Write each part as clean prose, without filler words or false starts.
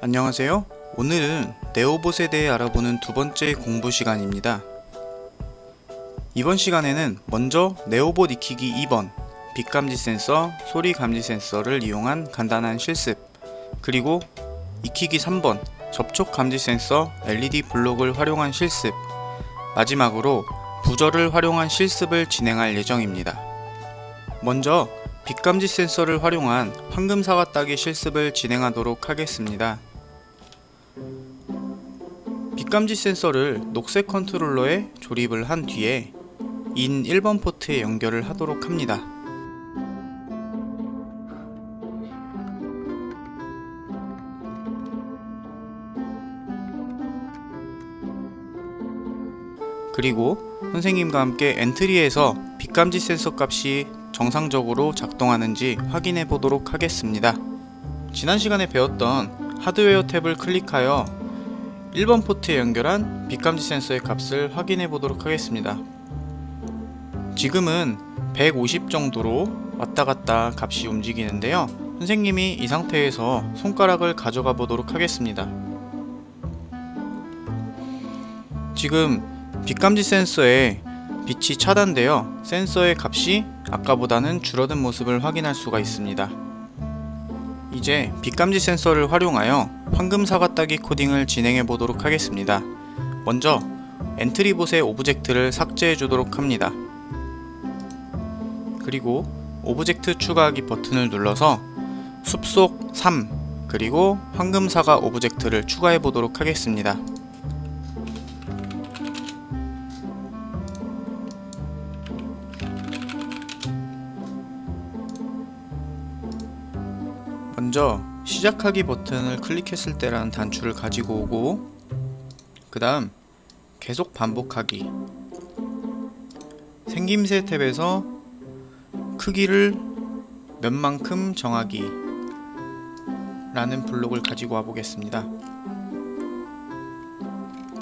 안녕하세요. 오늘은 네오봇에 대해 알아보는 두 번째 공부 시간입니다. 이번 시간에는 먼저 네오봇 익히기 2번, 빛감지 센서, 소리 감지 센서를 이용한 간단한 실습, 그리고 익히기 3번, 접촉 감지 센서, LED 블록을 활용한 실습, 마지막으로 부저를 활용한 실습을 진행할 예정입니다. 먼저 빛감지 센서를 활용한 황금 사과 따기 실습을 진행하도록 하겠습니다. 빛감지 센서를 녹색 컨트롤러에 조립을 한 뒤에 인 1번 포트에 연결을 하도록 합니다. 그리고 선생님과 함께 엔트리에서 빛감지 센서 값이 정상적으로 작동하는지 확인해 보도록 하겠습니다. 지난 시간에 배웠던 하드웨어 탭을 클릭하여 1번 포트에 연결한 빛감지 센서의 값을 확인해 보도록 하겠습니다. 지금은 150 정도로 왔다갔다 값이 움직이는데요. 선생님이 이 상태에서 손가락을 가져가 보도록 하겠습니다. 지금 빛감지 센서에 빛이 차단되어 센서의 값이 아까보다는 줄어든 모습을 확인할 수가 있습니다. 이제 빛감지 센서를 활용하여 황금 사과 따기 코딩을 진행해 보도록 하겠습니다. 먼저 엔트리봇의 오브젝트를 삭제해 주도록 합니다. 그리고 오브젝트 추가하기 버튼을 눌러서 숲속 3 그리고 황금 사과 오브젝트를 추가해 보도록 하겠습니다. 먼저 시작하기 버튼을 클릭했을 때라는 단추를 가지고 오고, 그 다음 계속 반복하기, 생김새 탭에서 크기를 몇만큼 정하기 라는 블록을 가지고 와 보겠습니다.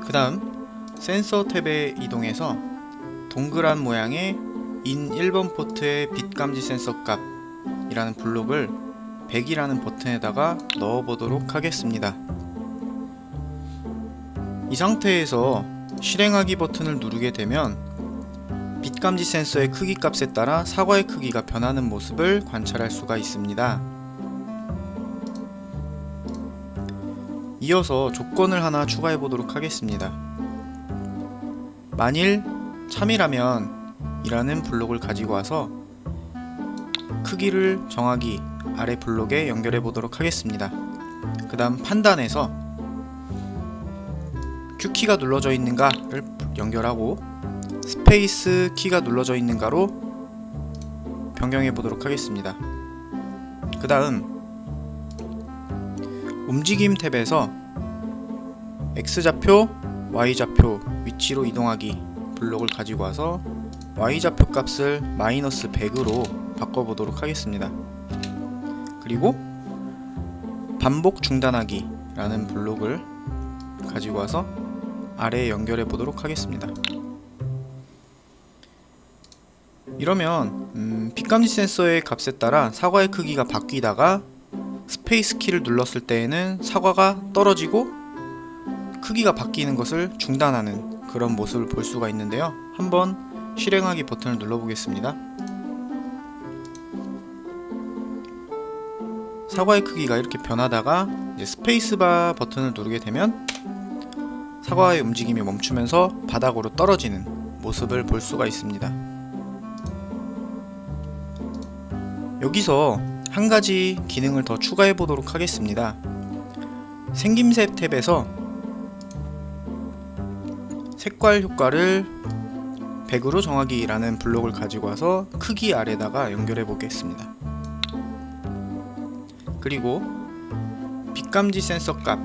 그 다음 센서 탭에 이동해서 동그란 모양의 인 1번 포트의 빛감지 센서 값 이라는 블록을 100이라는 버튼에다가 넣어 보도록 하겠습니다. 이 상태에서 실행하기 버튼을 누르게 되면 빛감지 센서의 크기 값에 따라 사과의 크기가 변하는 모습을 관찰할 수가 있습니다. 이어서 조건을 하나 추가해 보도록 하겠습니다. 만일 참이라면 이라는 블록을 가지고 와서 크기를 정하기 아래 블록에 연결해 보도록 하겠습니다. 그 다음 판단에서 Q키가 눌러져 있는가를 연결하고 스페이스 키가 눌러져 있는가로 변경해 보도록 하겠습니다. 그 다음 움직임 탭에서 X좌표, Y좌표 위치로 이동하기 블록을 가지고 와서 Y좌표 값을 마이너스 100으로 바꿔보도록 하겠습니다. 그리고 반복 중단하기 라는 블록을 가지고 와서 아래에 연결해 보도록 하겠습니다. 이러면 빛감지 센서의 값에 따라 사과의 크기가 바뀌다가 스페이스 키를 눌렀을 때에는 사과가 떨어지고 크기가 바뀌는 것을 중단하는 그런 모습을 볼 수가 있는데요. 한번 실행하기 버튼을 눌러 보겠습니다. 사과의 크기가 이렇게 변하다가 이제 스페이스바 버튼을 누르게 되면 사과의 움직임이 멈추면서 바닥으로 떨어지는 모습을 볼 수가 있습니다. 여기서 한 가지 기능을 더 추가해 보도록 하겠습니다. 생김새 탭에서 색깔 효과를 100으로 정하기 라는 블록을 가지고 와서 크기 아래다가 연결해 보겠습니다. 그리고 빛감지 센서 값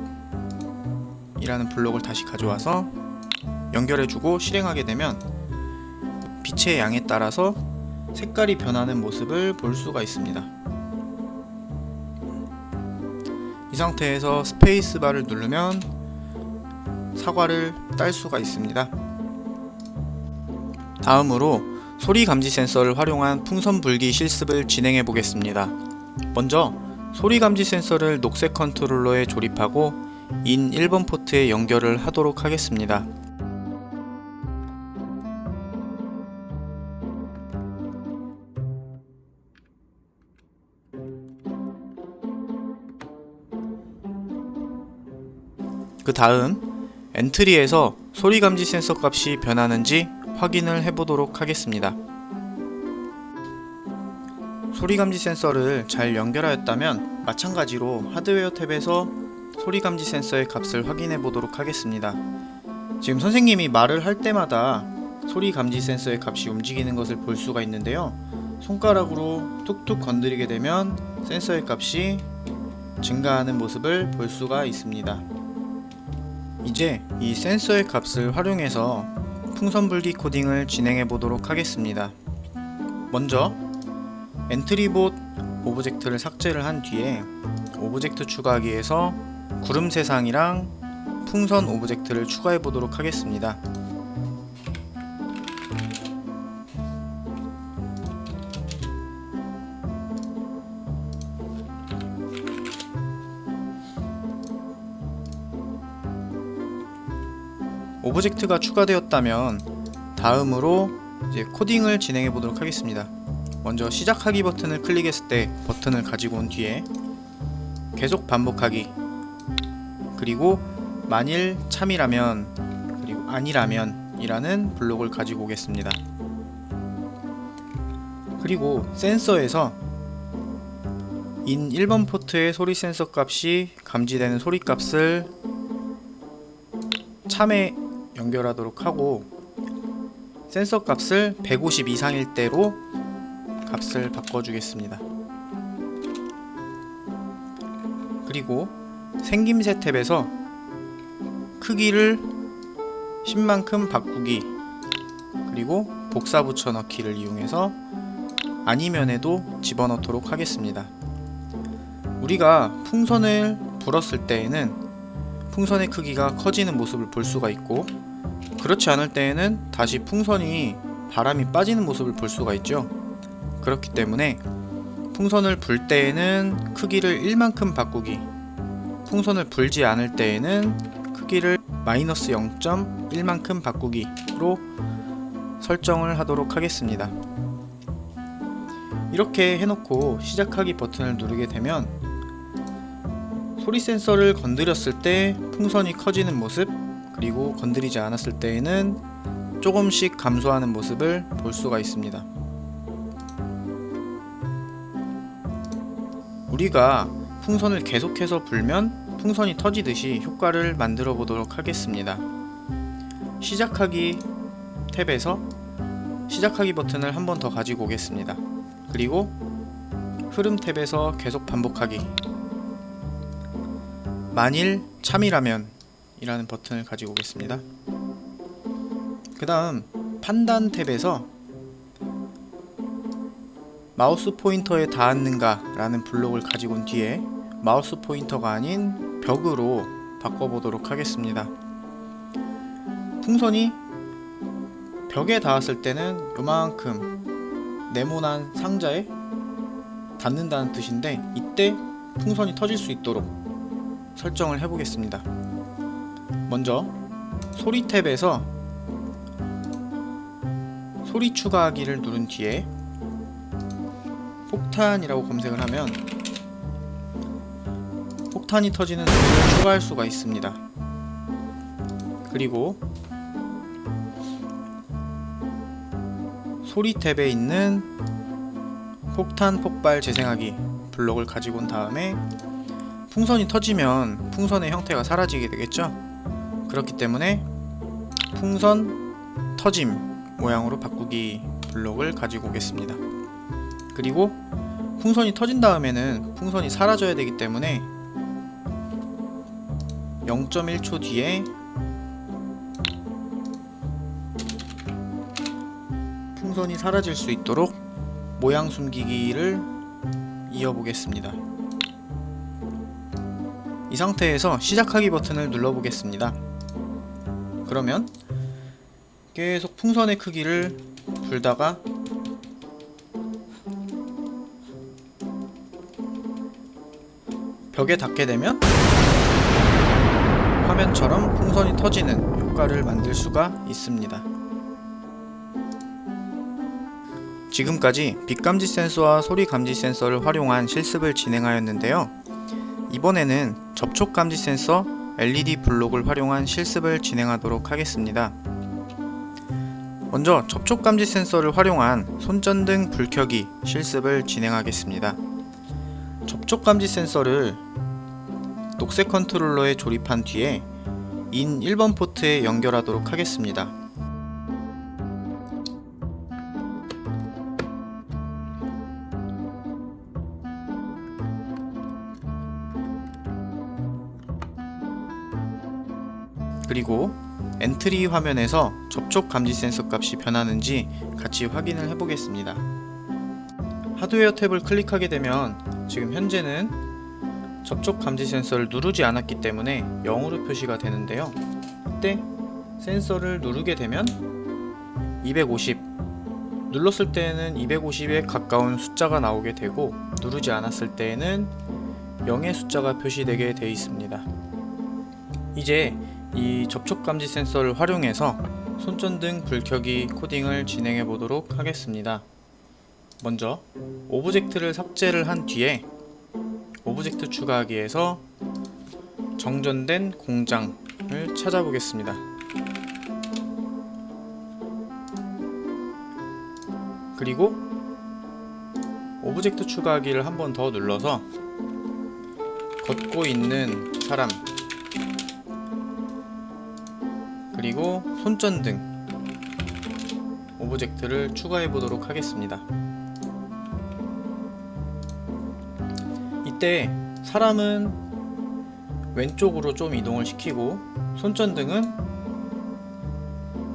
이라는 블록을 다시 가져와서 연결해주고 실행하게 되면 빛의 양에 따라서 색깔이 변하는 모습을 볼 수가 있습니다. 이 상태에서 스페이스바를 누르면 사과를 딸 수가 있습니다. 다음으로 소리 감지 센서를 활용한 풍선 불기 실습을 진행해 보겠습니다. 먼저 소리 감지 센서를 녹색 컨트롤러에 조립하고 인 1번 포트에 연결을 하도록 하겠습니다. 그 다음 엔트리에서 소리 감지 센서 값이 변하는지 확인을 해보도록 하겠습니다. 소리 감지 센서를 잘 연결하였다면 마찬가지로 하드웨어 탭에서 소리 감지 센서의 값을 확인해 보도록 하겠습니다. 지금 선생님이 말을 할 때마다 소리 감지 센서의 값이 움직이는 것을 볼 수가 있는데요. 손가락으로 툭툭 건드리게 되면 센서의 값이 증가하는 모습을 볼 수가 있습니다. 이제 이 센서의 값을 활용해서 풍선 불기 코딩을 진행해 보도록 하겠습니다. 먼저 엔트리봇 오브젝트를 삭제를 한 뒤에 오브젝트 추가하기에서 구름 세상이랑 풍선 오브젝트를 추가해 보도록 하겠습니다. 오브젝트가 추가되었다면 다음으로 이제 코딩을 진행해 보도록 하겠습니다. 먼저 시작하기 버튼을 클릭했을 때 버튼을 가지고 온 뒤에 계속 반복하기, 그리고 만일 참이라면, 그리고 아니라면 이라는 블록을 가지고 오겠습니다. 그리고 센서에서 인 1번 포트의 소리 센서 값이 감지되는 소리 값을 참에 연결하도록 하고 센서 값을 150 이상일 때로 값을 바꿔주겠습니다. 그리고 생김새 탭에서 크기를 10만큼 바꾸기, 그리고 복사 붙여넣기를 이용해서 아니면에도 집어넣도록 하겠습니다. 우리가 풍선을 불었을 때에는 풍선의 크기가 커지는 모습을 볼 수가 있고, 그렇지 않을 때에는 다시 풍선이 바람이 빠지는 모습을 볼 수가 있죠. 그렇기 때문에 풍선을 불 때에는 크기를 1만큼 바꾸기, 풍선을 불지 않을 때에는 크기를 마이너스 0.1만큼 바꾸기로 설정을 하도록 하겠습니다. 이렇게 해놓고 시작하기 버튼을 누르게 되면 소리 센서를 건드렸을 때 풍선이 커지는 모습, 그리고 건드리지 않았을 때에는 조금씩 감소하는 모습을 볼 수가 있습니다. 우리가 풍선을 계속해서 불면 풍선이 터지듯이 효과를 만들어 보도록 하겠습니다. 시작하기 탭에서 시작하기 버튼을 한 번 더 가지고 오겠습니다. 그리고 흐름 탭에서 계속 반복하기, 만일 참이라면 이라는 버튼을 가지고 오겠습니다. 그 다음 판단 탭에서 마우스 포인터에 닿았는가 라는 블록을 가지고 온 뒤에 마우스 포인터가 아닌 벽으로 바꿔보도록 하겠습니다. 풍선이 벽에 닿았을 때는 요만큼 네모난 상자에 닿는다는 뜻인데, 이때 풍선이 터질 수 있도록 설정을 해보겠습니다. 먼저 소리 탭에서 소리 추가하기를 누른 뒤에 폭탄이라고 검색을 하면 폭탄이 터지는 소리를 추가할 수가 있습니다. 그리고 소리 탭에 있는 폭탄 폭발 재생하기 블록을 가지고 온 다음에 풍선이 터지면 풍선의 형태가 사라지게 되겠죠. 그렇기 때문에 풍선 터짐 모양으로 바꾸기 블록을 가지고 오겠습니다. 그리고 풍선이 터진 다음에는 풍선이 사라져야 되기 때문에 0.1초 뒤에 풍선이 사라질 수 있도록 모양 숨기기를 이어보겠습니다. 이 상태에서 시작하기 버튼을 눌러보겠습니다. 그러면 계속 풍선의 크기를 불다가 벽에 닿게 되면 화면처럼 풍선이 터지는 효과를 만들 수가 있습니다. 지금까지 빛감지 센서와 소리 감지 센서를 활용한 실습을 진행하였는데요. 이번에는 접촉 감지 센서 LED 블록을 활용한 실습을 진행하도록 하겠습니다. 먼저 접촉 감지 센서를 활용한 손전등 불 켜기 실습을 진행하겠습니다. 접촉 감지 센서를 녹색 컨트롤러에 조립한 뒤에 인 1번 포트에 연결하도록 하겠습니다. 그리고 엔트리 화면에서 접촉 감지 센서 값이 변하는지 같이 확인을 해보겠습니다. 하드웨어 탭을 클릭하게 되면 지금 현재는 접촉 감지 센서를 누르지 않았기 때문에 0으로 표시가 되는데요. 이때 센서를 누르게 되면 250 눌렀을 때에는 250에 가까운 숫자가 나오게 되고 누르지 않았을 때에는 0의 숫자가 표시되게 되어 있습니다. 이제 이 접촉 감지 센서를 활용해서 손전등 불켜기 코딩을 진행해 보도록 하겠습니다. 먼저 오브젝트를 삭제를 한 뒤에 오브젝트 추가하기에서 정전된 공장을 찾아보겠습니다. 그리고 오브젝트 추가하기를 한 번 더 눌러서 걷고 있는 사람 그리고 손전등 오브젝트를 추가해 보도록 하겠습니다. 이때 사람은 왼쪽으로 좀 이동을 시키고 손전등은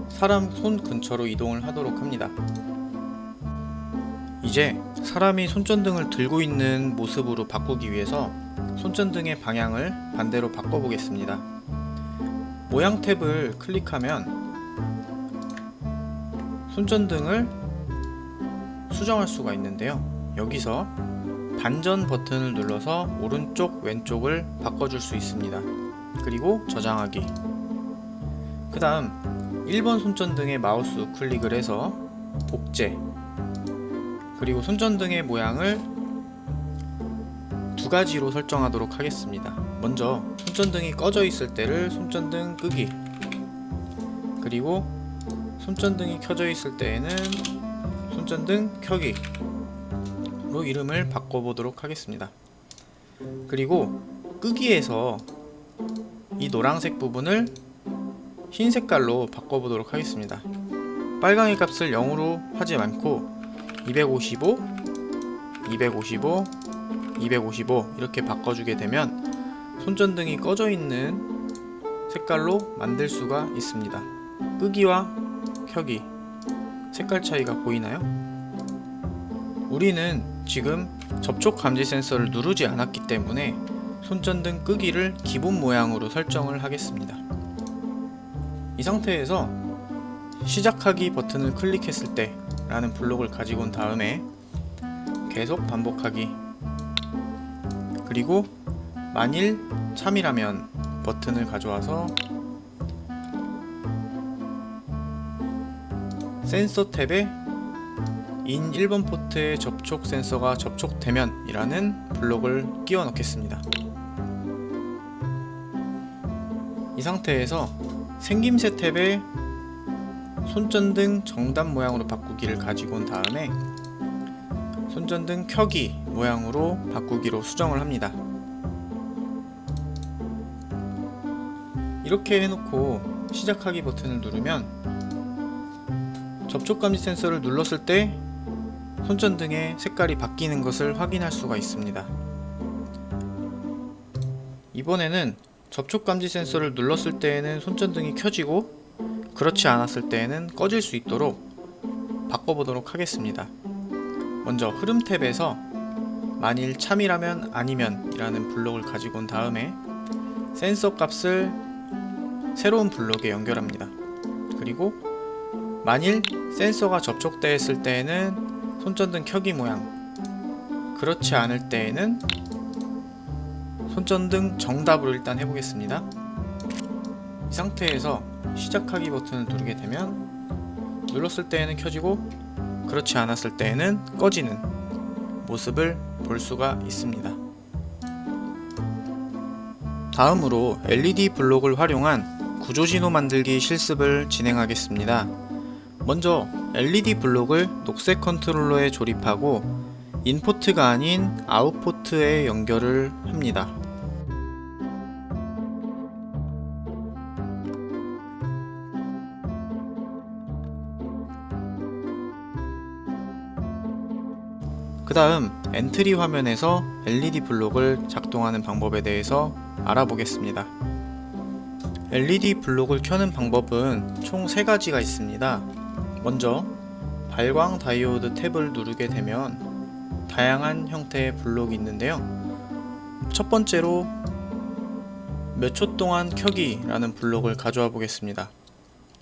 사람 손 근처로 이동을 하도록 합니다. 이제 사람이 손전등을 들고 있는 모습으로 바꾸기 위해서 손전등의 방향을 반대로 바꿔 보겠습니다. 모양 탭을 클릭하면 손전등을 수정할 수가 있는데요. 여기서 반전 버튼을 눌러서 오른쪽 왼쪽을 바꿔줄 수 있습니다. 그리고 저장하기. 그 다음 1번 손전등의 마우스 우클릭을 해서 복제 그리고 손전등의 모양을 두 가지로 설정하도록 하겠습니다. 먼저 손전등이 꺼져 있을 때를 손전등 끄기 그리고 손전등이 켜져 있을 때에는 손전등 켜기로 이름을 바꿔보도록 하겠습니다. 그리고 끄기에서 이 노란색 부분을 흰 색깔로 바꿔보도록 하겠습니다. 빨강의 값을 0으로 하지 않고 255, 255, 255 이렇게 바꿔주게 되면 손전등이 꺼져 있는 색깔로 만들 수가 있습니다. 끄기와 켜기 색깔 차이가 보이나요? 우리는 지금 접촉 감지 센서를 누르지 않았기 때문에 손전등 끄기를 기본 모양으로 설정을 하겠습니다. 이 상태에서 시작하기 버튼을 클릭했을 때 라는 블록을 가지고 온 다음에 계속 반복하기 그리고 만일 참이라면 버튼을 가져와서 센서 탭에 인 1번 포트에 접촉 센서가 접촉되면 이라는 블록을 끼워 넣겠습니다. 이 상태에서 생김새 탭에 손전등 정답 모양으로 바꾸기를 가지고 온 다음에 손전등 켜기 모양으로 바꾸기로 수정을 합니다. 이렇게 해놓고 시작하기 버튼을 누르면 접촉 감지 센서를 눌렀을 때 손전등의 색깔이 바뀌는 것을 확인할 수가 있습니다. 이번에는 접촉 감지 센서를 눌렀을 때에는 손전등이 켜지고 그렇지 않았을 때에는 꺼질 수 있도록 바꿔보도록 하겠습니다. 먼저 흐름 탭에서 만일 참이라면 아니면 이라는 블록을 가지고 온 다음에 센서 값을 새로운 블록에 연결합니다. 그리고 만일 센서가 접촉되었을 때에는 손전등 켜기 모양, 그렇지 않을 때에는 손전등 정답으로 일단 해보겠습니다. 이 상태에서 시작하기 버튼을 누르게 되면 눌렀을 때에는 켜지고 그렇지 않았을 때에는 꺼지는 모습을 볼 수가 있습니다. 다음으로 LED 블록을 활용한 구조신호 만들기 실습을 진행하겠습니다. 먼저 LED 블록을 녹색 컨트롤러에 조립하고 인포트가 아닌 아웃포트에 연결을 합니다. 그 다음 엔트리 화면에서 LED 블록을 작동하는 방법에 대해서 알아보겠습니다. LED 블록을 켜는 방법은 총 3가지가 있습니다. 먼저 발광 다이오드 탭을 누르게 되면 다양한 형태의 블록이 있는데요. 첫 번째로 몇 초 동안 켜기 라는 블록을 가져와 보겠습니다.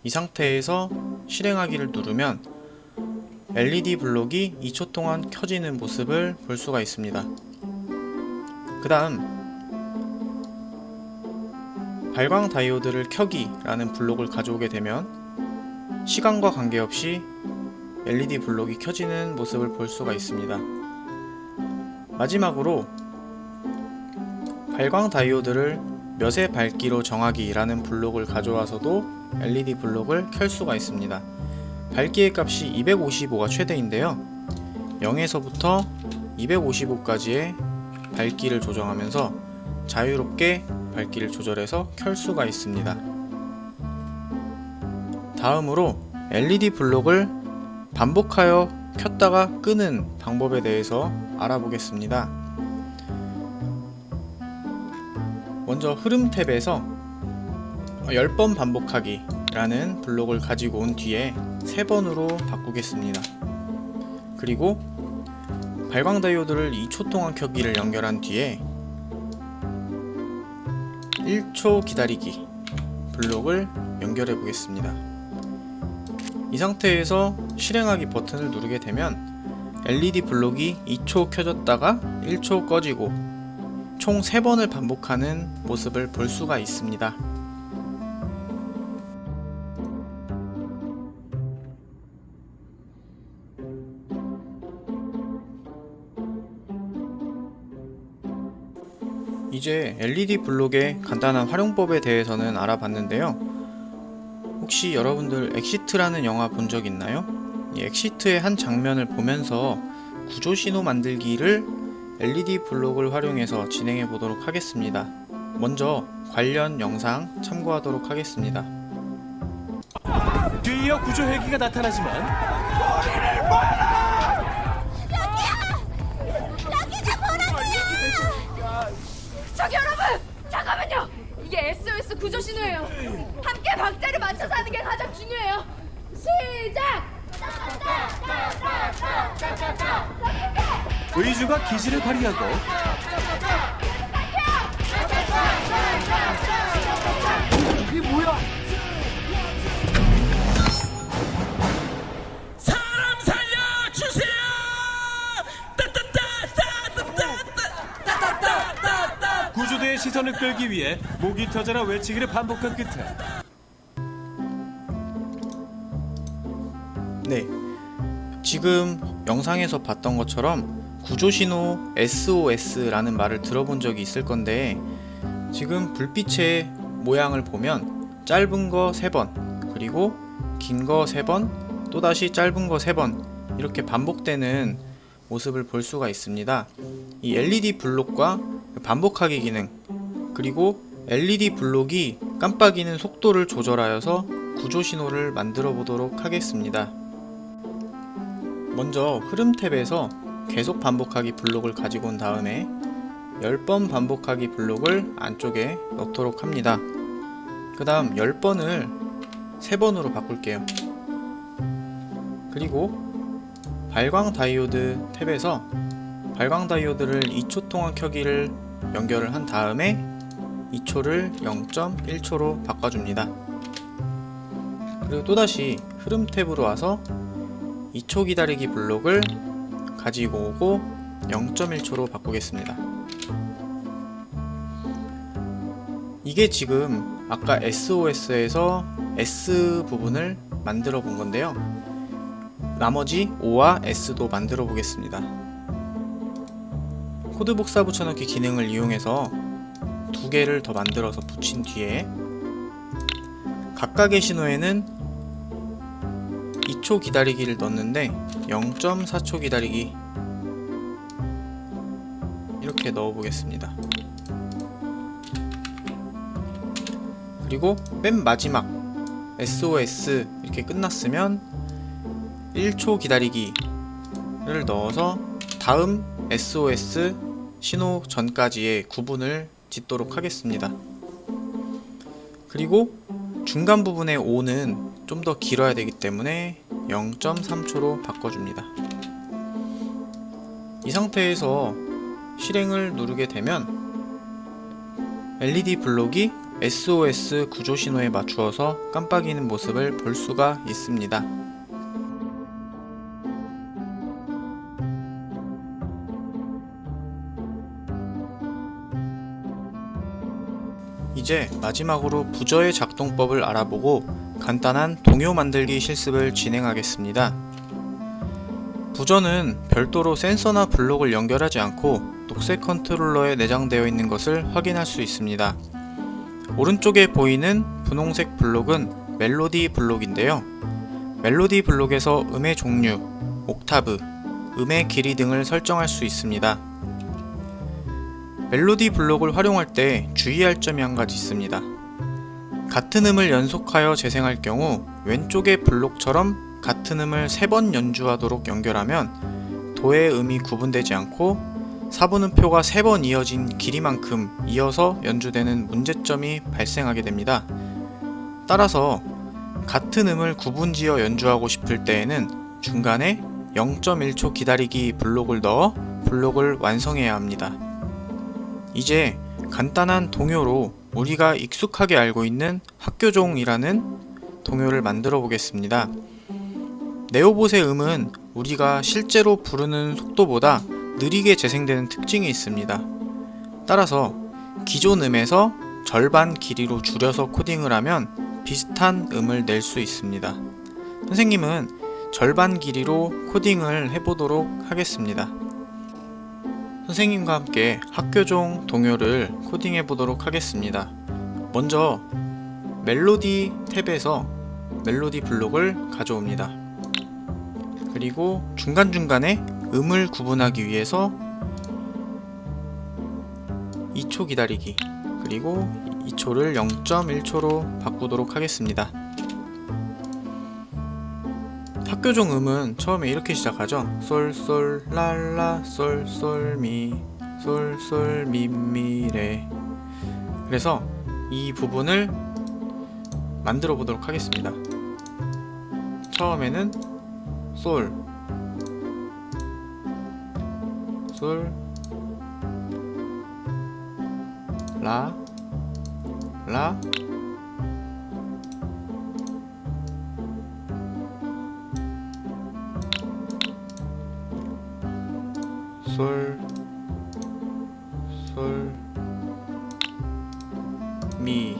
이 상태에서 실행하기를 누르면 LED 블록이 2초 동안 켜지는 모습을 볼 수가 있습니다. 그 다음 발광 다이오드를 켜기 라는 블록을 가져오게 되면 시간과 관계없이 LED 블록이 켜지는 모습을 볼 수가 있습니다. 마지막으로 발광 다이오드를 몇의 밝기로 정하기 라는 블록을 가져와서도 LED 블록을 켤 수가 있습니다. 밝기의 값이 255가 최대인데요. 0에서부터 255까지의 밝기를 조정하면서 자유롭게 밝기를 조절해서 켤 수가 있습니다. 다음으로 LED 블록을 반복하여 켰다가 끄는 방법에 대해서 알아보겠습니다. 먼저 흐름 탭에서 10번 반복하기 라는 블록을 가지고 온 뒤에 3번으로 바꾸겠습니다. 그리고 발광 다이오드를 2초 동안 켜기를 연결한 뒤에 1초 기다리기 블록을 연결해 보겠습니다. 이 상태에서 실행하기 버튼을 누르게 되면 LED 블록이 2초 켜졌다가 1초 꺼지고 총 3번을 반복하는 모습을 볼 수가 있습니다. 이제 LED 블록의 간단한 활용법에 대해서는 알아봤는데요. 혹시 여러분들 엑시트라는 영화 본 적 있나요? 이 엑시트의 한 장면을 보면서 구조신호 만들기를 LED 블록을 활용해서 진행해 보도록 하겠습니다. 먼저 관련 영상 참고하도록 하겠습니다. 뒤이어 구조 헬기가 나타나지만 저기 여러분! 잠깐만요! 이게 SOS 구조 신호예요. 함께 박자를 맞춰서 하는 게 가장 중요해요. 시작! 의주가 기지를 발휘하고 이게 뭐야? 사람 살려주세요! 구조대의 시선을 끌기 위해 목이 터져라 외치기를 반복한 끝에 네, 지금 영상에서 봤던 것처럼 구조신호 SOS라는 말을 들어본 적이 있을 건데 지금 불빛의 모양을 보면 짧은 거 3번 그리고 긴 거 3번 또다시 짧은 거 3번 이렇게 반복되는 모습을 볼 수가 있습니다. 이 LED 블록과 반복하기 기능 그리고 LED 블록이 깜빡이는 속도를 조절하여서 구조신호를 만들어 보도록 하겠습니다. 먼저 흐름 탭에서 계속 반복하기 블록을 가지고 온 다음에 10번 반복하기 블록을 안쪽에 넣도록 합니다. 그 다음 10번을 3번으로 바꿀게요. 그리고 발광 다이오드 탭에서 발광 다이오드를 2초 동안 켜기를 연결을 한 다음에 2초를 0.1초로 바꿔줍니다. 그리고 또다시 흐름 탭으로 와서 2초 기다리기 블록을 가지고 오고 0.1초로 바꾸겠습니다. 이게 지금 아까 SOS에서 S 부분을 만들어 본 건데요. 나머지 O와 S도 만들어 보겠습니다. 코드 복사 붙여넣기 기능을 이용해서 두 개를 더 만들어서 붙인 뒤에 각각의 신호에는 2초 기다리기를 넣었는데 0.4초 기다리기 이렇게 넣어 보겠습니다. 그리고 맨 마지막 SOS 이렇게 끝났으면 1초 기다리기를 넣어서 다음 SOS 신호 전까지의 구분을 짓도록 하겠습니다. 그리고 중간 부분의 O는 좀 더 길어야 되기 때문에 0.3초로 바꿔줍니다. 이 상태에서 실행을 누르게 되면 LED 블록이 SOS 구조 신호에 맞추어서 깜빡이는 모습을 볼 수가 있습니다. 이제 마지막으로 부저의 작동법을 알아보고 간단한 동요 만들기 실습을 진행하겠습니다. 부저는 별도로 센서나 블록을 연결하지 않고 녹색 컨트롤러에 내장되어 있는 것을 확인할 수 있습니다. 오른쪽에 보이는 분홍색 블록은 멜로디 블록인데요. 멜로디 블록에서 음의 종류, 옥타브, 음의 길이 등을 설정할 수 있습니다. 멜로디 블록을 활용할 때 주의할 점이 한 가지 있습니다. 같은 음을 연속하여 재생할 경우 왼쪽의 블록처럼 같은 음을 3번 연주하도록 연결하면 도의 음이 구분되지 않고 4분음표가 3번 이어진 길이만큼 이어서 연주되는 문제점이 발생하게 됩니다. 따라서 같은 음을 구분지어 연주하고 싶을 때에는 중간에 0.1초 기다리기 블록을 넣어 블록을 완성해야 합니다. 이제 간단한 동요로 우리가 익숙하게 알고 있는 학교종이라는 동요를 만들어 보겠습니다. 네오봇의 음은 우리가 실제로 부르는 속도보다 느리게 재생되는 특징이 있습니다. 따라서 기존 음에서 절반 길이로 줄여서 코딩을 하면 비슷한 음을 낼 수 있습니다. 선생님은 절반 길이로 코딩을 해보도록 하겠습니다. 선생님과 함께 학교종 동요를 코딩해 보도록 하겠습니다. 먼저 멜로디 탭에서 멜로디 블록을 가져옵니다. 그리고 중간중간에 음을 구분하기 위해서 2초 기다리기 그리고 2초를 0.1초로 바꾸도록 하겠습니다. 학교종 음은 처음에 이렇게 시작하죠. 솔솔 랄라 솔솔 미 솔솔 미미레. 그래서 이 부분을 만들어 보도록 하겠습니다. 처음에는 솔 솔 라 라 솔, 솔, 미,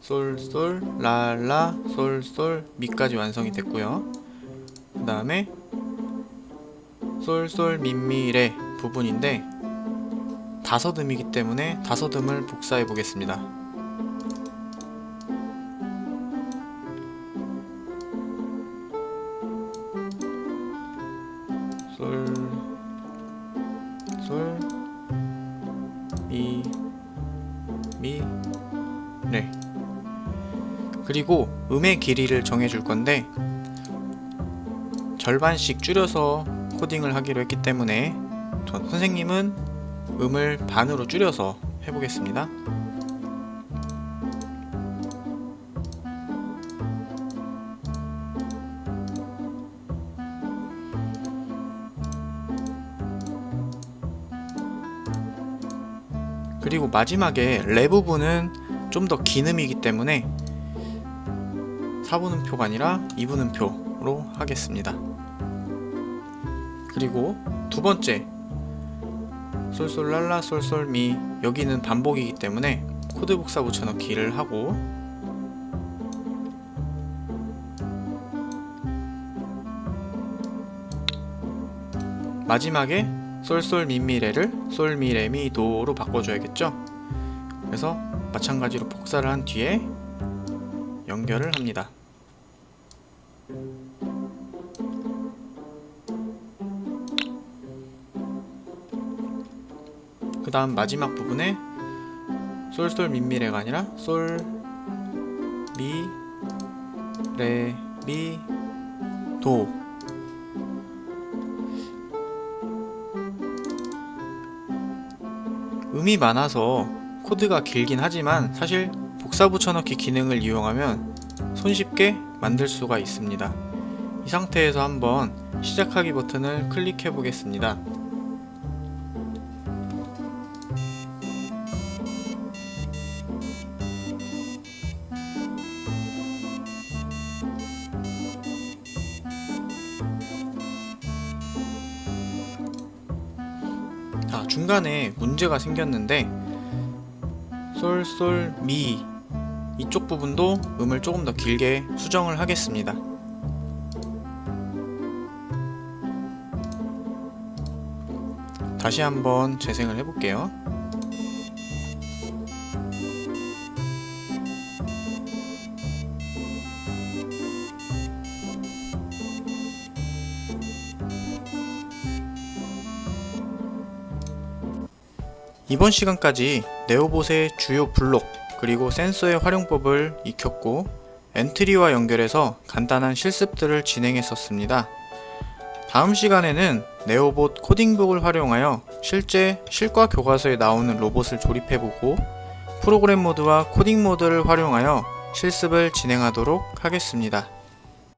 솔, 솔, 라, 라, 솔, 솔, 미까지 완성이 됐고요. 그 다음에 솔, 솔, 미, 미, 레 부분인데 다섯 음이기 때문에 다섯 음을 복사해 보겠습니다. 솔, 솔, 미, 미, 레. 그리고 음의 길이를 정해줄 건데 절반씩 줄여서 코딩을 하기로 했기 때문에 선생님은 음을 반으로 줄여서 해보겠습니다. 그리고 마지막에 레 부분은 좀 더 긴 음이기 때문에 4분음표가 아니라 2분음표로 하겠습니다. 그리고 두 번째 솔솔랄라 솔솔미, 여기는 반복이기 때문에 코드 복사 붙여넣기를 하고, 마지막에 솔솔미미레를 솔미레미도로 바꿔줘야겠죠. 그래서 마찬가지로 복사를 한 뒤에 연결을 합니다. 그 다음 마지막 부분에 솔솔미미레가 아니라 솔미레미도, 음이 많아서 코드가 길긴 하지만 사실 복사 붙여넣기 기능을 이용하면 손쉽게 만들 수가 있습니다. 이 상태에서 한번 시작하기 버튼을 클릭해 보겠습니다. 자, 중간에 문제가 생겼는데 솔솔미 이쪽 부분도 음을 조금 더 길게 수정을 하겠습니다. 다시 한번 재생을 해볼게요. 이번 시간까지 네오봇의 주요 블록 그리고 센서의 활용법을 익혔고 엔트리와 연결해서 간단한 실습들을 진행했었습니다. 다음 시간에는 네오봇 코딩북을 활용하여 실제 실과 교과서에 나오는 로봇을 조립해보고 프로그램 모드와 코딩 모드를 활용하여 실습을 진행하도록 하겠습니다.